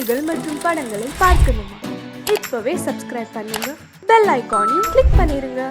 செய்திகள் மற்றும் படங்களை பார்க்கணுமா? இப்பவே சப்ஸ்கிரைப் பண்ணுங்க, பெல் ஐகானையும் கிளிக் பண்ணிருங்க.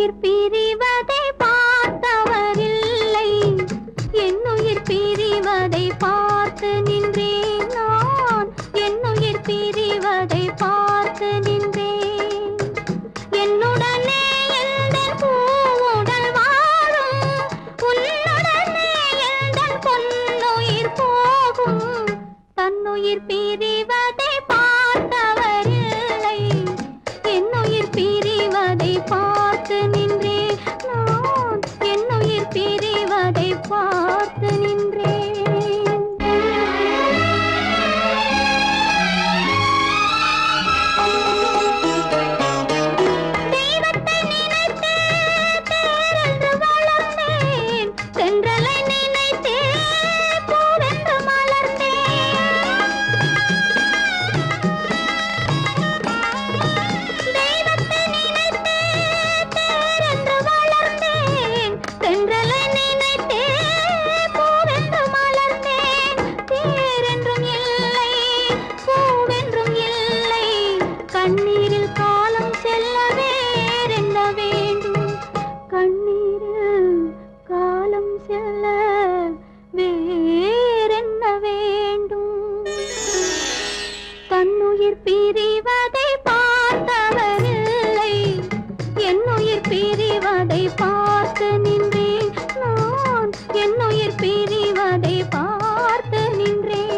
தன்னுயிர் பிரிவதை பார்த்தவரில்லை, என்னுயிர் பிரிவதை பார்த்து நின்றேன் நான், என்னுயிர் பிரிவதை பார்த்து நின்றேன். என்னுடனே எந்தன் பூவுடல் வாழும், உன்னுடனே எந்தன் பொன்னுயிர் போகும். தன்னுயிர் பிரிவதை பார்த்தவரில்லை, என்னுயிர் பிரிவதை பார்த்து நின்றேன் நான், என்னுயிர் பிரிவதை பார்த்து நின்றேன். தெய்வத்தை நினைத்தே தேரென்று வளர்ந்தேன், தென்றலை நினைத்தே பூவென்று மலர்ந்தேன். தெய்வத்தை நினைத்தே தேரென்று வளர்ந்தேன், தென்றலை நினைத்தே பூவென்று மலர்ந்தேன். தேரென்றும் இல்லை, பூவென்றும் இல்லை, கண்ணீரில் காலம் செல்ல வேறென்ன வேண்டும், கண்ணீரில் காலம் செல்ல வேறென்ன வேண்டும். தன்னுயிர் பிரிவதை பார்த்தவரில்லை, என்னுயிர் பிரிவதை பார்த்து நின்றேன் நான், என்னுயிர் பிரிவதை பார்த்து நின்றேன்.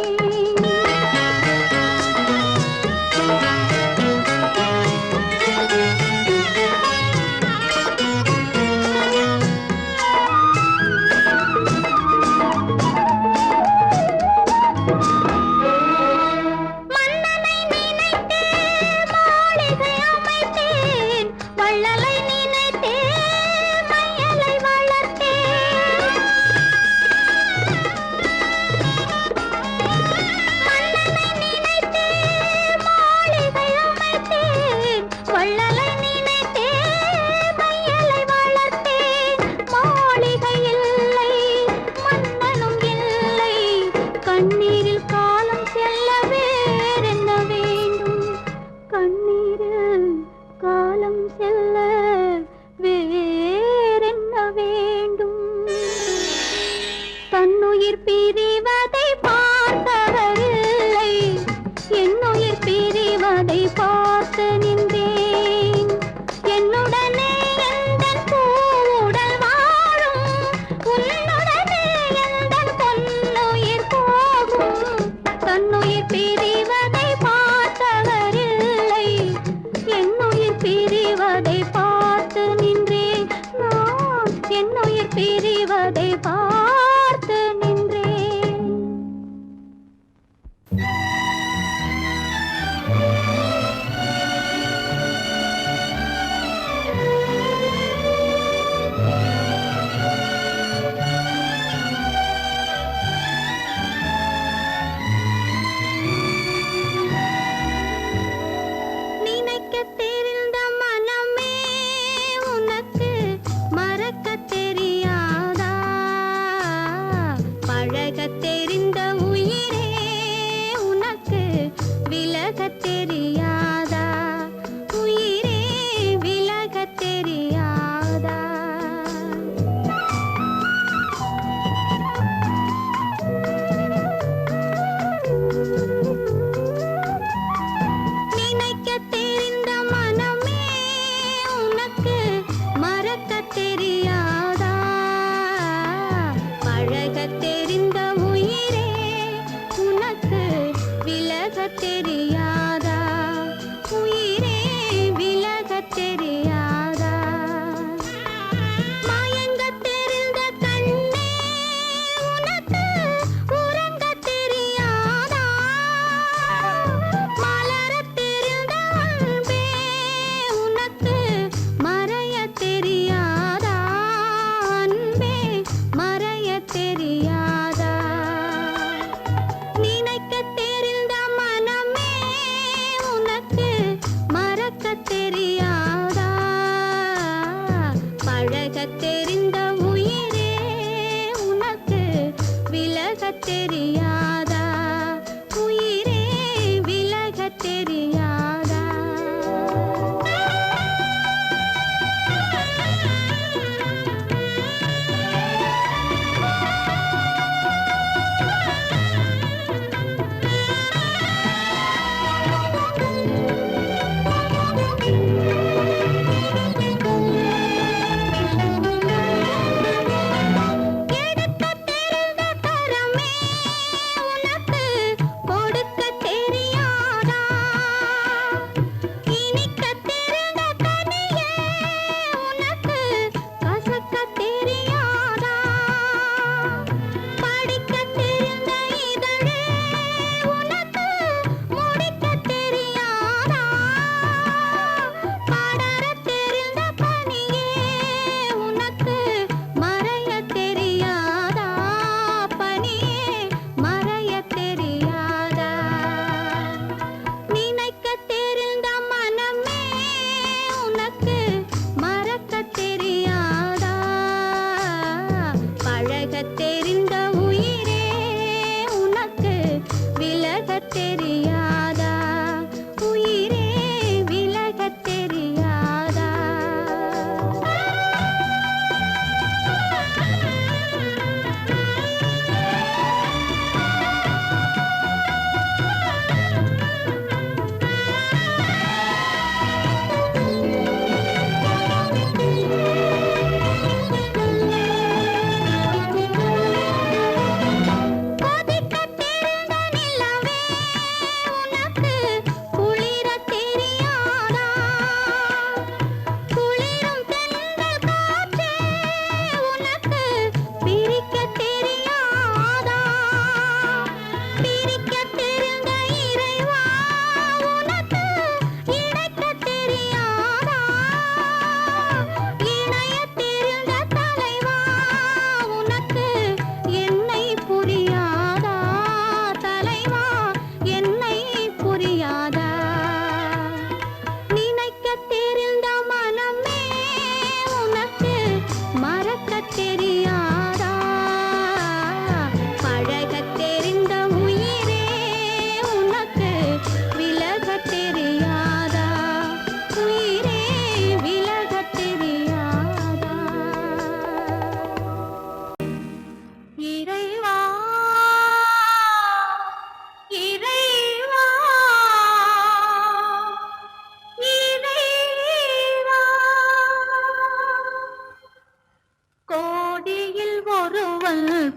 மன்னனை நினைத்தே மாளிகை அமைத்தேன், வள்ளலை நினைத்தே மையலை வளர்த்தேன். மன்னனை நினைத்தே மாளிகை அமைத்தேன், வள்ளலை நினைத்தே மையலை வளர்த்தேன். மாளிகை இல்லை, மன்னனும் இல்லை, கண்ணீரில் காலம் செல்ல வேறென்ன வேண்டும், கண்ணீரில் காலம் செல்ல வேறென்ன வேண்டும். தன்னுயிர் பிரிவதை பார்த்தவரில்லை, என்னுயிர் பிரிவதை பார்த்து நின்றேன். என்னுடனே எந்தன் பூவுடல் வாழும், உன்னுடனே எந்தன் பொன்னுயிர் போகும். தன்னுயிர் பிரிவதை பார்த்தவரில்லை, என்னுயிர் பிரிவதை பார்த்து நின்றேன் நான், என்னுயிர் பிரிவதை பார்த்து நின்றேன். நினைக்கத் தெரிந்த மனமே உனக்கு மறக்கத் தெரியாதா, பழகத் தெரிந்த உயிரே உனக்கு விலகத் தெரியாதா, உயிரே விலகத் தெரியாதா. நினைக்கத் தெரிந்த மனமே உனக்கு மறக்கத் தெரியாதா, பழகத் தெரிந்த உயிரே உனக்கு விலகத் தெரியாதா, உயிரே விலகத் தெரியாதா. மயங்கத் தெரிந்த கண்ணே உனக்கு உறங்கத் தெரியாதா, மலரத் தெரிந்த அன்பே உனக்கு மறையத் தெரியாதா,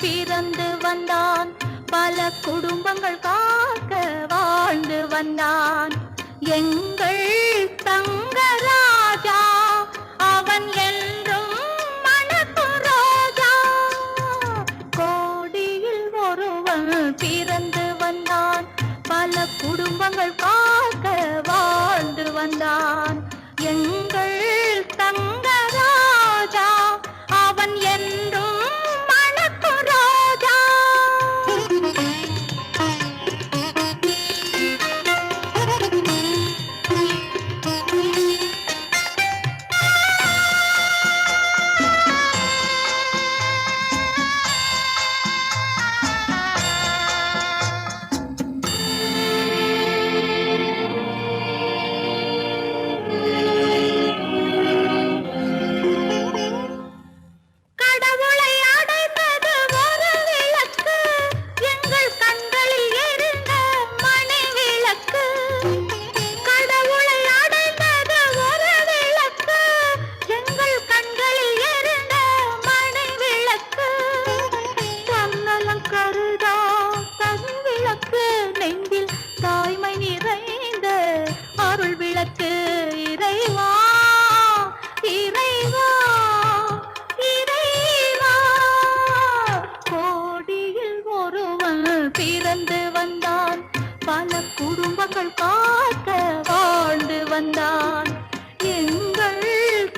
பிறந்து வந்தான். பல குடும்பங்கள் காக்க வாழ்ந்து வந்தான். எங்கள் தங்கராஜா அவன் என்றும் மணக்கும் ரோஜா. கோடியில் ஒருவன் பிறந்து வந்தான். பல குடும்பங்கள் காக்க வாழ்ந்து வந்தான். எங்கள் தங்கராஜா அவன் என்றும் மணக்கும் ரோஜா. கடவுளை அடைந்தது ஒரு விளக்கு, எங்கள் கண்களில் எரிந்த மணி விளக்கு. கடவுளை அடைந்தது ஒரு விளக்கு, எங்கள் கண்களில் எரிந்த மணி விளக்கு. தன்னலம் கருதா தனி விளக்கு, நெஞ்சில் தாய்மை நிறைந்த அருள் விளக்கு. இறைவா இறைவா இறைவா. கோடியில் ஒருவன் பிறந்து வந்தான். பல குடும்பங்கள் காக்க வாழ்ந்து வந்தான். எங்கள்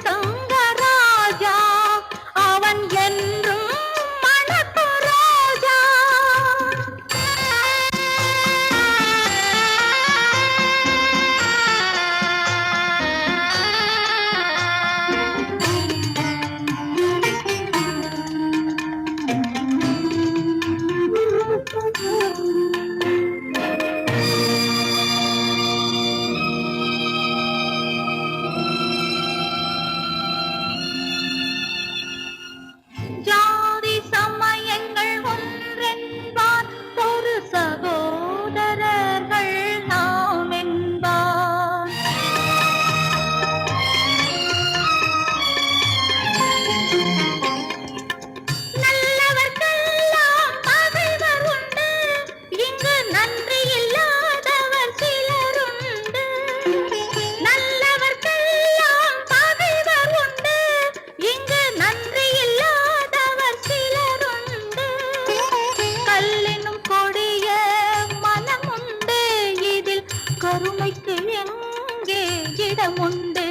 தங்கராஜா அவன் என்றும் மணக்கும் ரோஜா. ஜாதி சமயங்கள் ஒன்றென்பார், ஒரு சகோதரர்கள் நாம் என்பார். நல்லவர்க்கெல்லாம் பகைவர் உண்டு, இங்கு நன்றி இல்லாதவர் சிலருண்டு. நல்லவர்க்கெல்லாம் பகைவர் உண்டு, இங்கு நன்றி இல்லாதவர் சிலருண்டு. கல்லினும் கொடிய மனமுண்டு, இதில் கருணைக்கு எங்கே இடமுண்டு.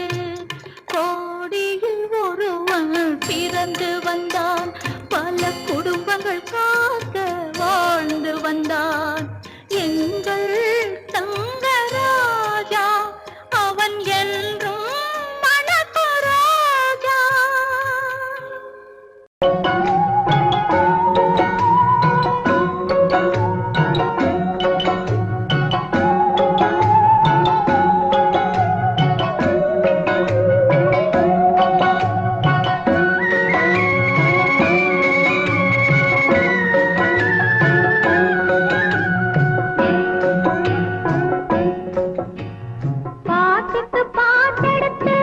கோடியில் ஒருவன் பிறந்து வந்தான். பல குடும்பங்கள் காக்க வாழ்ந்து வந்தான். எங்கள் தங்கராஜா அவன் என்றும் மணக்கும் ரோஜா. பாட்டுக்கு பாட்டெடுத்து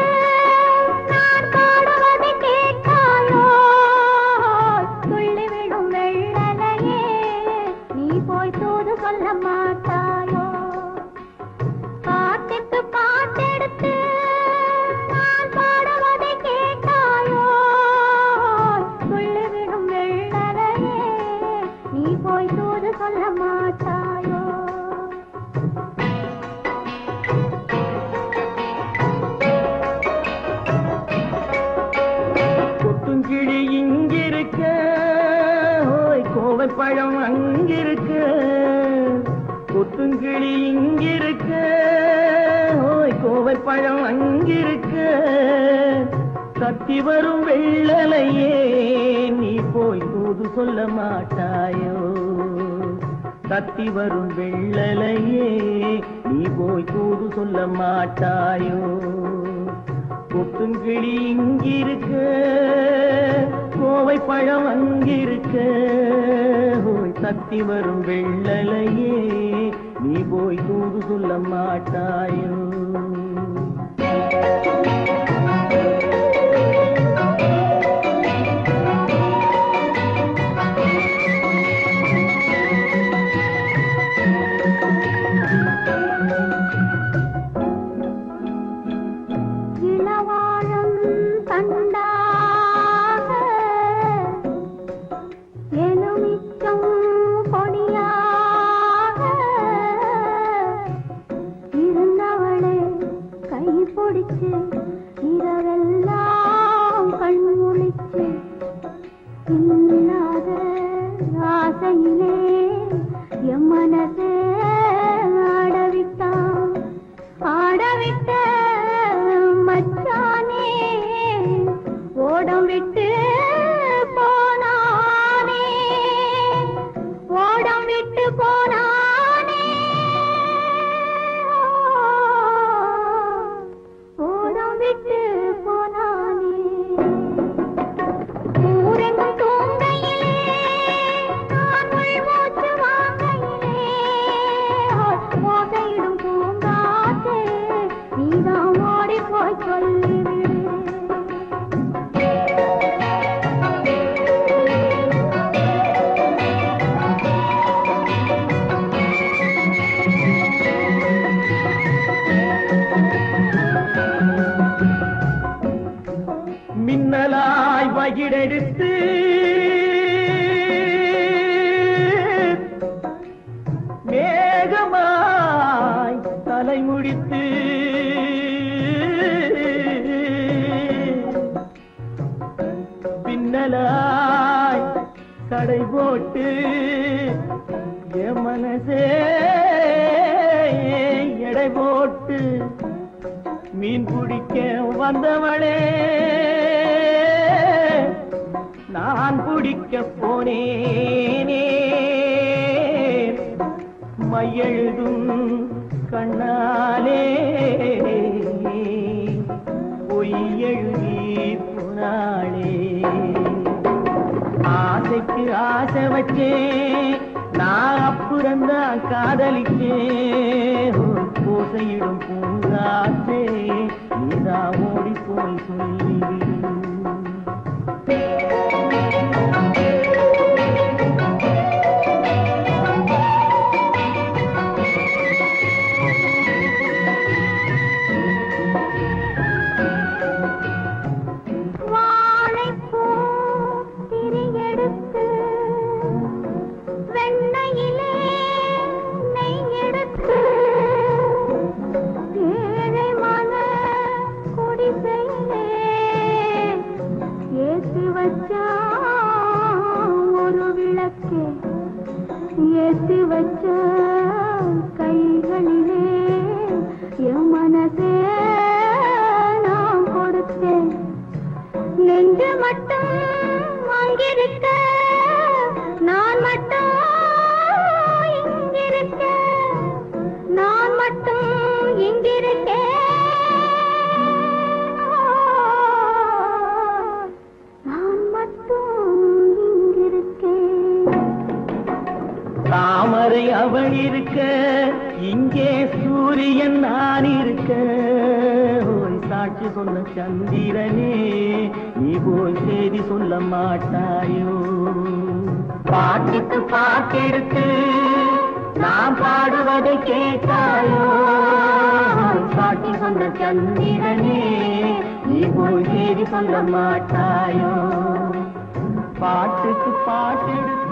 நான் பாடுவதை கேட்காயோ? துள்ளி விடும் வெள்ளலையே, நீ போய் தூது சொல்ல மாட்டாயோ? பாட்டுக்கு பாட்டெடுத்து நான் பாடுவதை கேட்காயோ? துள்ளி விடும் வெள்ளலையே, நீ போய் தூது சொல்ல மாட்டாயோ? கொத்துங்கிளி இங்கிருக்க, ஓய் கோவை பழம் அங்கிருக்க. கொத்துங்கிளி இங்கிருக்க, ஓய் கோவை பழம் அங்கிருக்க. கத்தி வரும் வெள்ளலையே, நீ போய் தூது சொல்ல மாட்டாயோ? கத்தி வரும் வெள்ளலையே, நீ போய் தூது சொல்ல மாட்டாயோ? கொத்துங்கிளி இங்கிருக்க, கோவை பழம் அங்கிருக்க. ஓய் தத்தி வரும் வெள்ளலையே, நீ போய் தூது சொல்ல மாட்டாயோ? மின்னலாய் வகிடெடுத்து மேகமாய் தலைமுடித்து பின்னலாய் கடை போட்டு என் மனசே எடை போட்டு மீன் பிடிக்க வந்தவளே நான் பிடிக்க போனேனே மையெழுதும் கண்ணாலே பொய் எழுதி போனாளே ஆசைக்கு ஆசை வச்சேன் நான் அப்புறந்தான் காதலிச்சேன் பூசையிடும் பூங்காற்றே நீதா ஓடி போய் சொல்லிவிடு ஒரு விளக்கே ஏற்றி வச்ச கைகளிலே என் மனசே நான் கொடுத்தேன் நெஞ்சு மட்டும் அங்கிருக்க நான் மட்டும் இங்கிருக்க நான் மட்டும் இங்கிருக்கேன் தாமரை அவள் இருக்க இங்கே சூரியன் நான் இருக்க சாட்சி சொன்ன சந்திரனே நீ போய் செய்தி சொல்ல மாட்டாயோ பாட்டுக்கு பாட்டெடுத்து நான் பாடுவதை கேட்டாயோ சாட்சி சொன்ன சந்திரனே நீ போய் செய்தி சொல்ல மாட்டாயோ பாட்டுக்கு பாட்டெடுத்து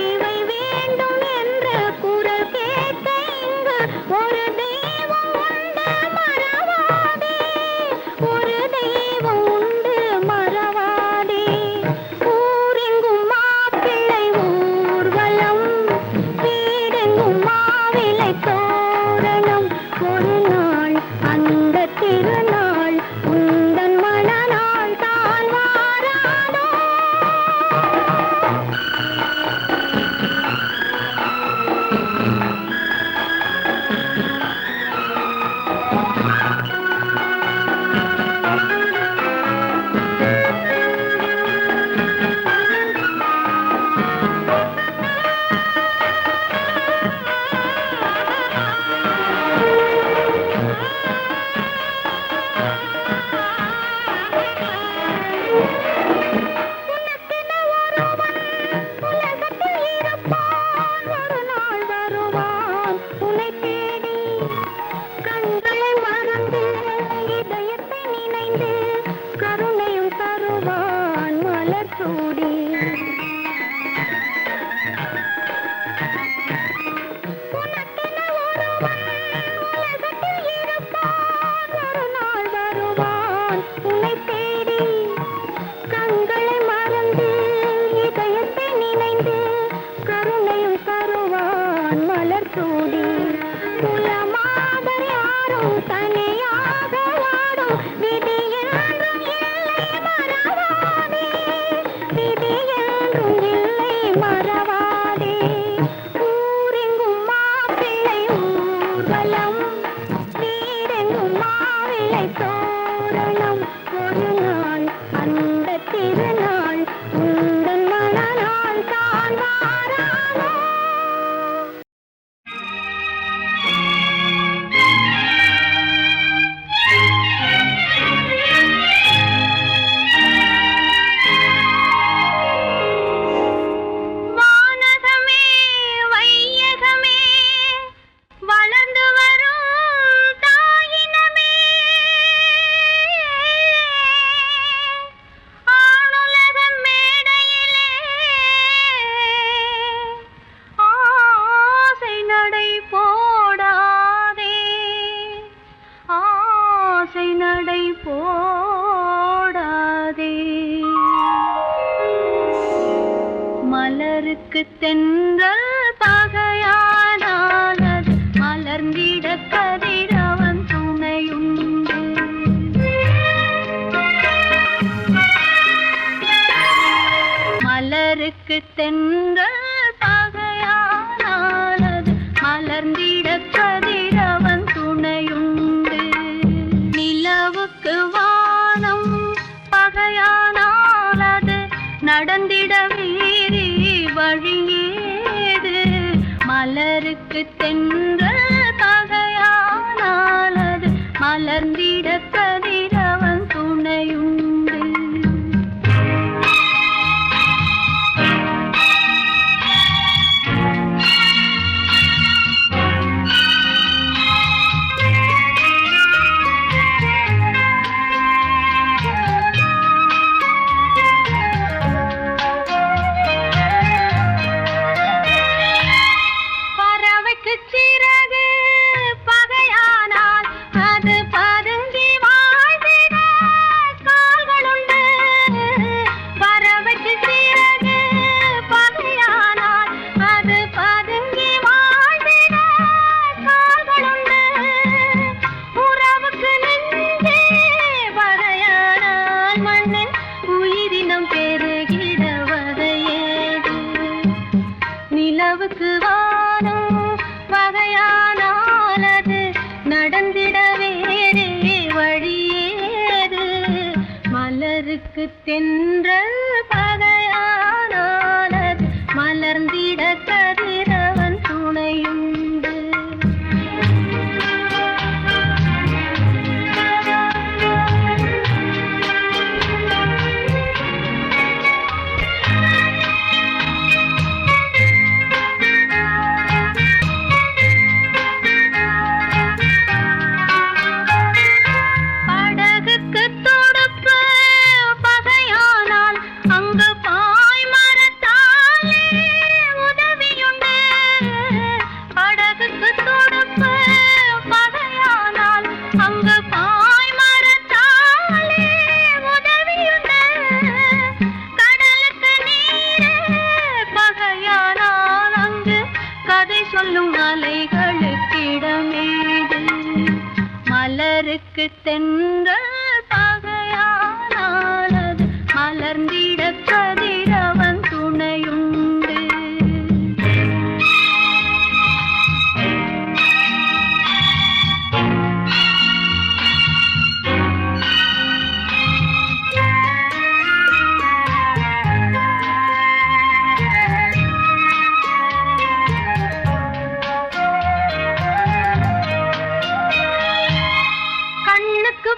இவை வேண்டும் என்ற குரல் கேட்டேன் சூடி குலமாதர் யாரும் தனியாக வாடும் விதி என்றும் இல்லை மறவாதே விதி என்றும் இல்லை மறவாதே ஊரெங்கும் மாப்பிள்ளை ஊர்வலம் வீடெங்கும் மாவிளை தோரணம் ஒரு நாள் அந்த திருநாள் உந்தன் மனநாள் தான் வாரானோ வானகமே வையகமே வளர்ந்து வரும் தாயினமே ஆணுலக மேடையிலே ஆசை நடை போடாதே ஆசை நடை போடாதே மலருக்கு தென்றல் பகையானால் அது மலர்ந்திட கதிரவன் துணையுண்டு மலருக்கு தென்றல் பகையானால் அது மலர்ந்திட கதிரவன் துணையுண்டு நிலவுக்கு வானம் பகையானால் அது நடந்திட வேறு வழியேது மலருக்கு தென்றல் பகையானால் அது மலர்ந்திட கதிரவன் துணையுண்டு பறவைக்கு சிறகு பகையானால் அது பதுங்கி வாழ்ந்திட கால்களுண்டு பறவைக்கு சிறகு பகையானால் அது பதுங்கி வாழ்ந்திட கால்களுண்டு உறவுக்கு நெஞ்சே பகையானால் மண்ணில் உயிரினம் பெருகிட வகையேது நிலவுக்கு வானம் பகையானால் அது நடந்திட வேறே வழியேது மலருக்கு தென்றல் பகையானால் அது மலர்ந்திட கதிரவன் துணையுண்டு படகுக்கு துடுப்பு பகையானால் அங்கு பாய்மரத்தாலே உதவியுண்டு படகுக்கு துடுப்பு பகையானால் அங்கு பாய்மரத்தாலே உதவியுண்டு கடலுக்கு நீரே பகையானால் அங்கு கதை சொல்லும் அலைகளுக்கிடமேது மலருக்கு தென்றல் பகையானால் அது மலர்ந்திட கதிரவன் துணையுண்டு கண்ணுக்கு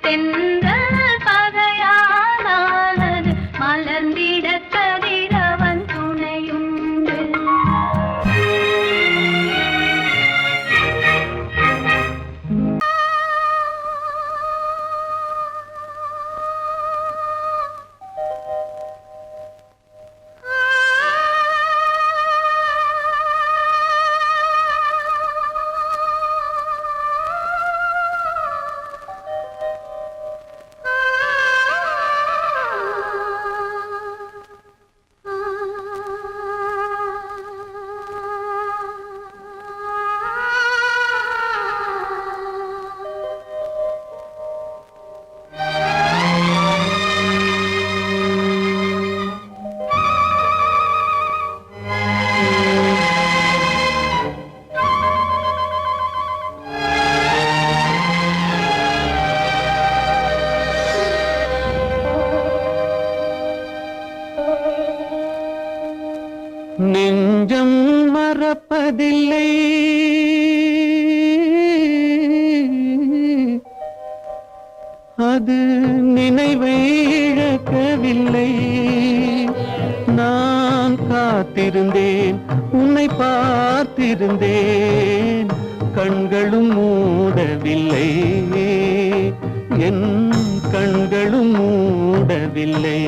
தென்றல் பகையானது மலர்ந்திட கதிரவன் துணையுண்டு. நெஞ்சம் மறப்பதில்லை, அது நினைவை இழக்கவில்லை. நான் காத்திருந்தேன், உன்னை பார்த்திருந்தேன், கண்களும் மூடவில்லை, என் கண்களும் மூடவில்லை.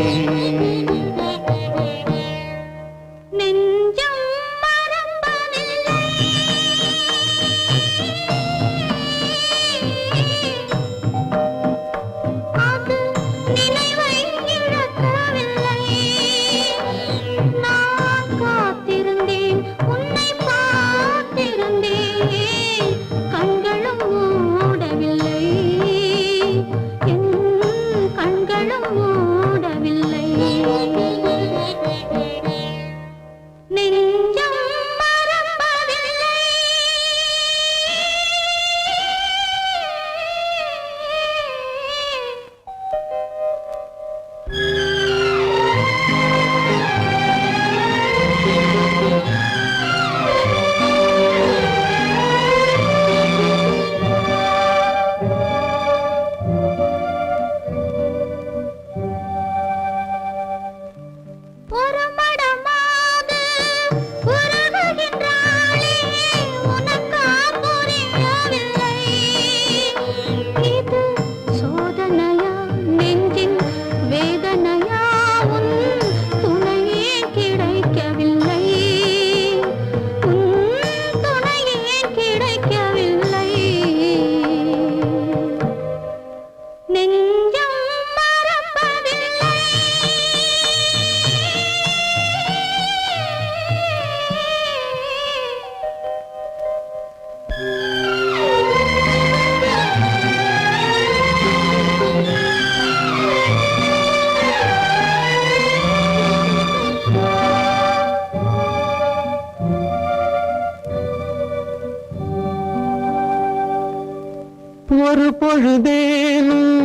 ஒரு பொழுதேனும்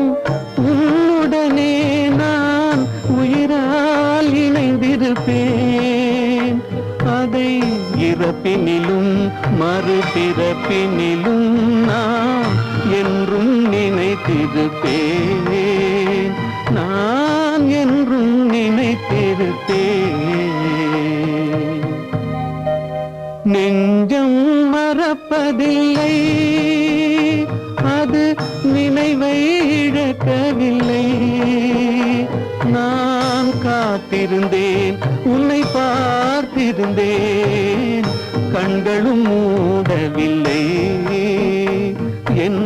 உன்னுடனே நான் உயிரால் இணைந்திருப்பேன். அதை இறப்பினிலும் மறுபிறப்பினிலும் நான் என்றும் நினைத்திருப்பேன், நான் என்றும் நினைத்திருப்பேன். நெஞ்சம் மறப்பதில்லை, அது நினைவை இழக்கவில்லை. நான் காத்திருந்தேன், உன்னை பார்த்திருந்தேன், கண்களும் மூடவில்லை, என்